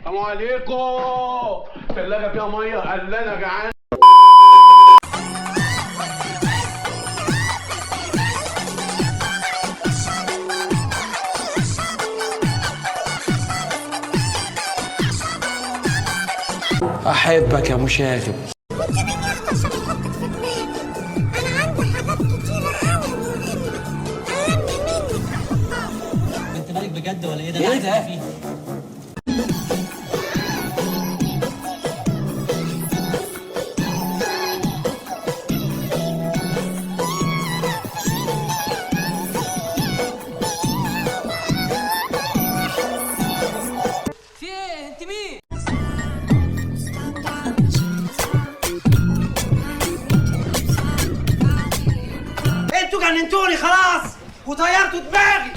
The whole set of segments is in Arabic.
السلام عليكم. ثلاجة فيها مية قلانة جعان. أحبك يا مشاغب. انت مالك بجد ولا ايه ده؟ ايه ده؟ في ايه؟ انت مين؟ انتوا جننتوني خلاص وطيرتوا دماغي.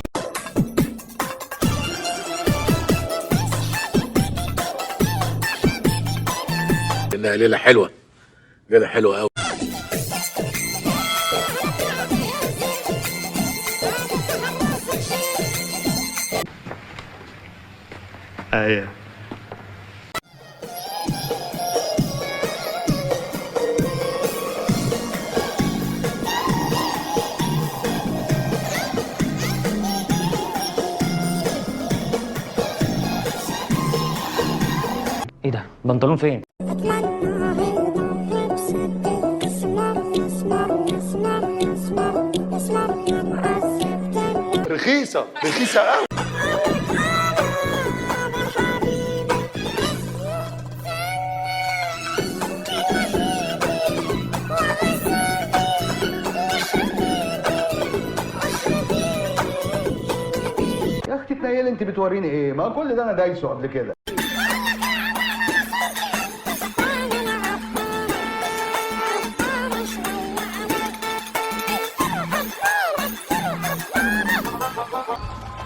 إنها ليلة حلوة، ليلة حلوة أوي. ايوه ايه ده؟ بنطلون فين؟ رخيصة رخيصة أوي. يا اختي تنيلي، انت بتوريني ايه؟ ما كل ده انا دايسه قبل كده.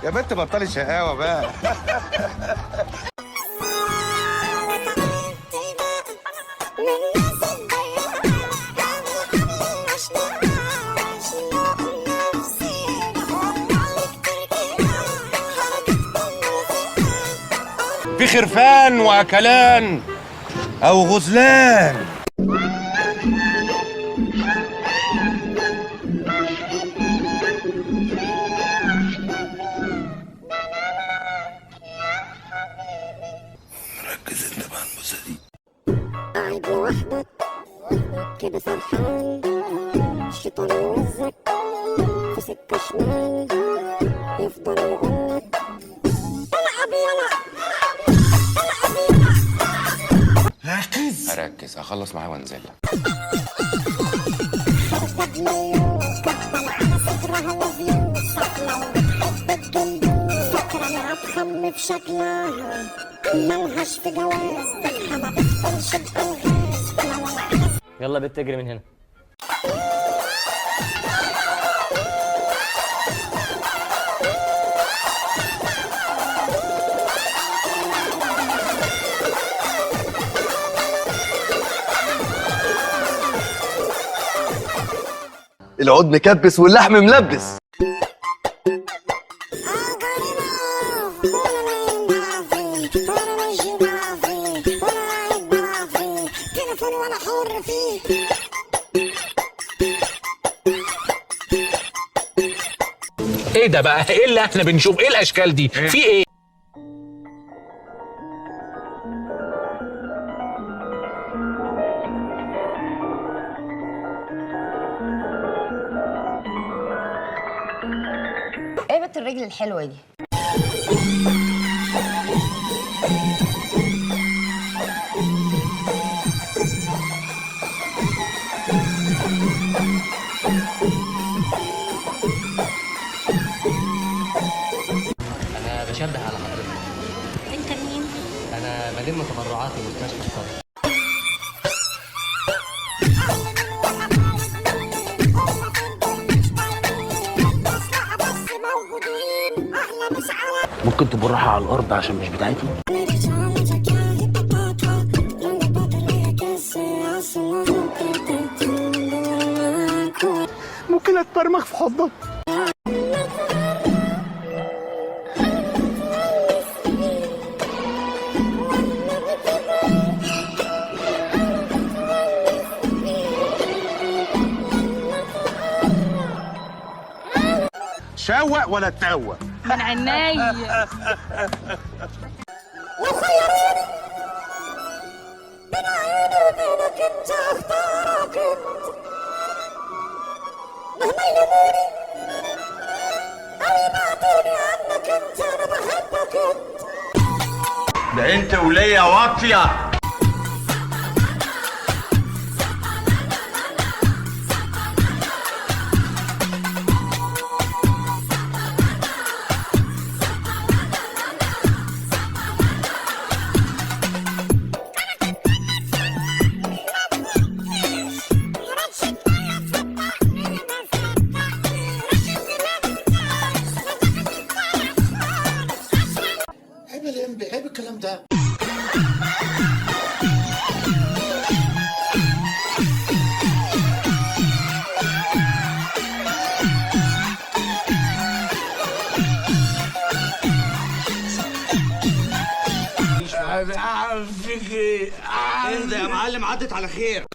يا بنت بطلي شقاوة بقى. في خرفان واكلان او غزلان. ركز انت مع الموزة دي. قاعد لوحدك كده فرحان، الشيطان يوزك في سكة شمال، يفضل يقولك العب يلا العب يلا. هركز هخلص معاه وانزل. اركب مليون كبل على صدرها لفيو، سفلة وبتحب الجلدون، فاكرة انها تخم في شكلها، ملهاش في جواز، بيتها ما بتقولش بألغاز. يلا بنت اجري من هنا. العود مكبس واللحم ملبس. ايه ده بقى؟ ايه اللي احنا بنشوف؟ ايه الاشكال دي؟ في ايه؟ ايه بنت الرجل الحلوه دي؟ انا بشبه على حضرتك. انت مين؟ انا بلم تبرعات لمستشفى الصدر. ممكن تبرحها على الارض عشان مش بتاعتنا. ممكن اتبرمخ في حضنك. تشوق ولا تروق؟ من عينيا. وخيروني بين عيوني وبينك انت اختارك انت، مهما يلوموني او يبعدوني عنك انت انا بحبك انت. ده انت وليا واطيه. عيب الكلام ده. اهدى يا معلم، عدت على خير.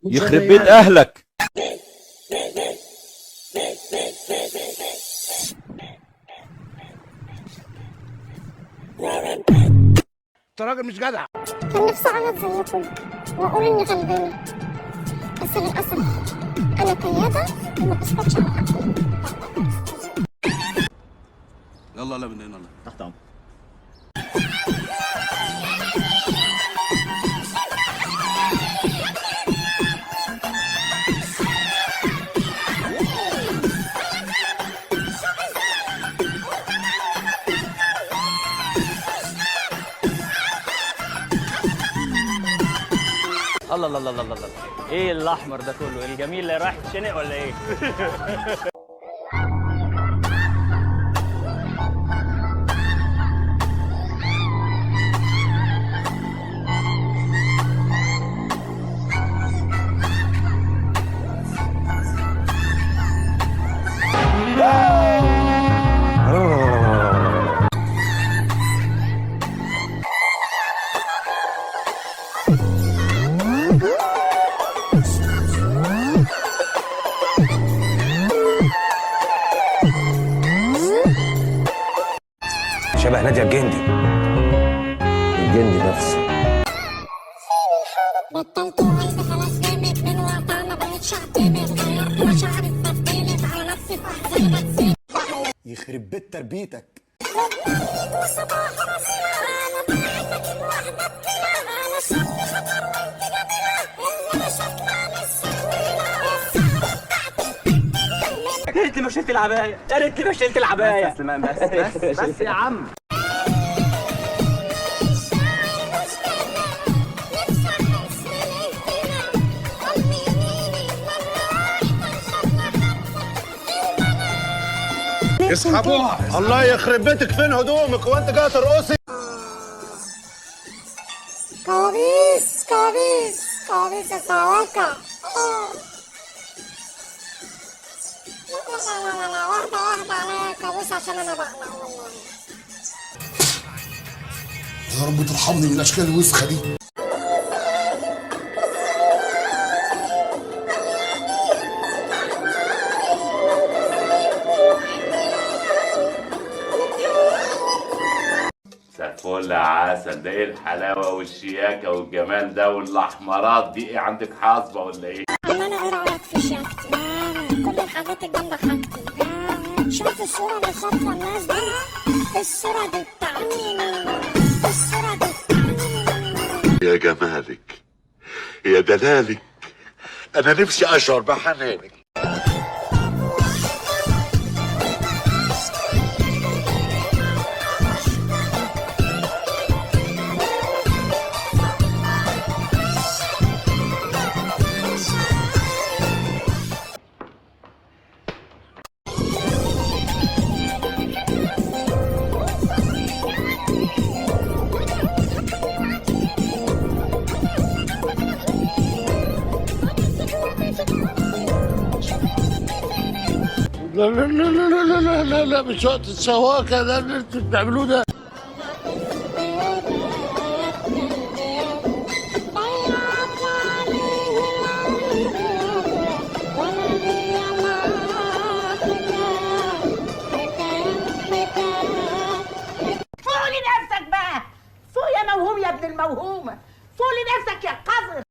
يخرب بيت اهلك. انت راجل مش جدع. كان نفسي اعيط زيكم واقول اني غلبانه، بس للاسف انا كياده وما بسكتش على حد. يلا لا من هنا تحت امر. الله الله الله الله الله. ايه الاحمر ده كله؟ الجميل اللي رايح يتشنق ولا ايه؟ شبه نادية الجندي. الجندي نفسه. بطلت وقلت خلاص جامد من وقتها ما بقتش اعتمد، غيرت مشاعري اتبدلت على نفسي في احزاني بتزيد. يخرب بيت تربيتك. وصباح رزيلة انا بحبك الوحدة بتلاقى انا شاب خطر وانت جميلة اللي شكلها مش سهولة. يا ريتني ما شلت العباية، يا ريتني ما شلت العباية. بس سليمان بس يا عم. اسحبوها. الله يخرب بيتك، فين هدومك وانت جاي ترقصي؟ كوابيس كوابيس كوابيس يا سواكة. لا واحدة عليا كابوس عشان انا بقلق والله. يا رب ترحمني من الاشكال الوسخه دي. فل عسل. ده ايه الحلاوه والشياكه والجمال ده والاحمرات دي؟ ايه عندك حاصبه ولا ايه؟ انا ايه رايك في شياكتي؟ كل الحاجات الجامده حاجتي. شوف الصوره اللي خاطفه الناس دي، الصوره دي بتاعتي، الصوره دي بتاعتي. يا جمالك يا دلالك، انا نفسي اشعر بحنانك. لا لا لا لا لا لا لا لا مش وقت السواقة ده اللي انتوا بتعملوه ده. فوق لنفسك بقى، فوق يا موهوم يا ابن الموهومة، فوق لنفسك يا قذر.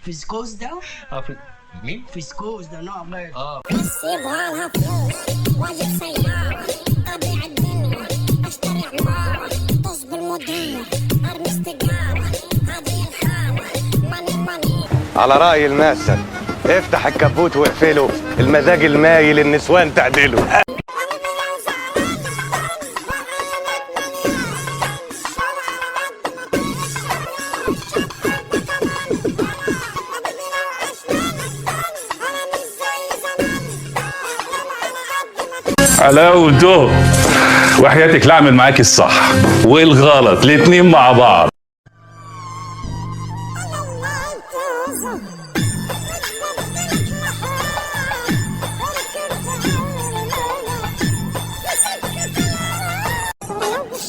فيسكوز ده؟ مين؟ فيسكوز ده نوع من سيبها لها فلوس واجيب سيارة ابيع الدنيا اشتري عمارة طز بالمدير ارمي استجارة هذه الحالة ماني ماني. على رأي المثل افتح الكبوت واقفله، المزاج المايل النسوان تعدله. حلاوته وحياتك لا اعمل معاك الصح والغلط الاتنين مع بعض.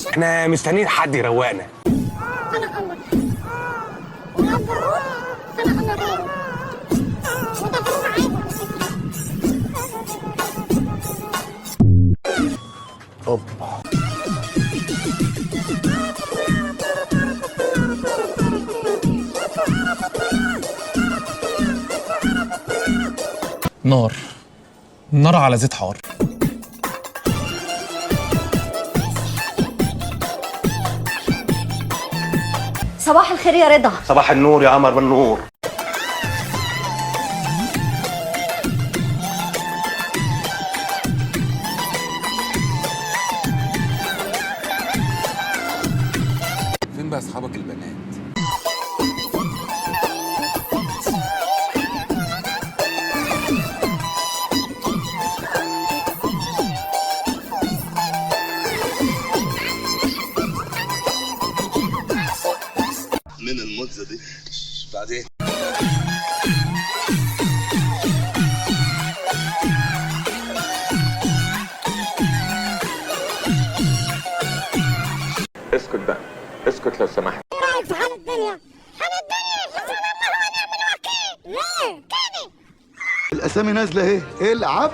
احنا مستنيين حد يروقنا. نار على زيت حار. صباح الخير يا رضا. صباح النور يا قمر بالنور. فين بقى اصحابك البنات؟ من المدة دي بعدين اسكت بقى، اسكت لو سمحت. ايه رايك في حال الدنيا؟ حال الدنيا لازم نعملها ونعملها اكيد. ليه؟ كده الاسامي نازله اهي، العب.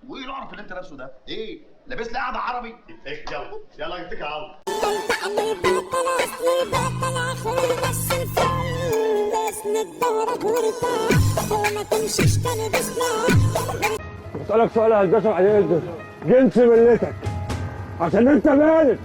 وايه القرف اللي انت لابسه ده؟ ايه؟ لابس لي قاعده عربي؟ يلا يلا اتكل على الله. بسألك سؤال هتجسم عليه جنس ملتك عشان انت مالك.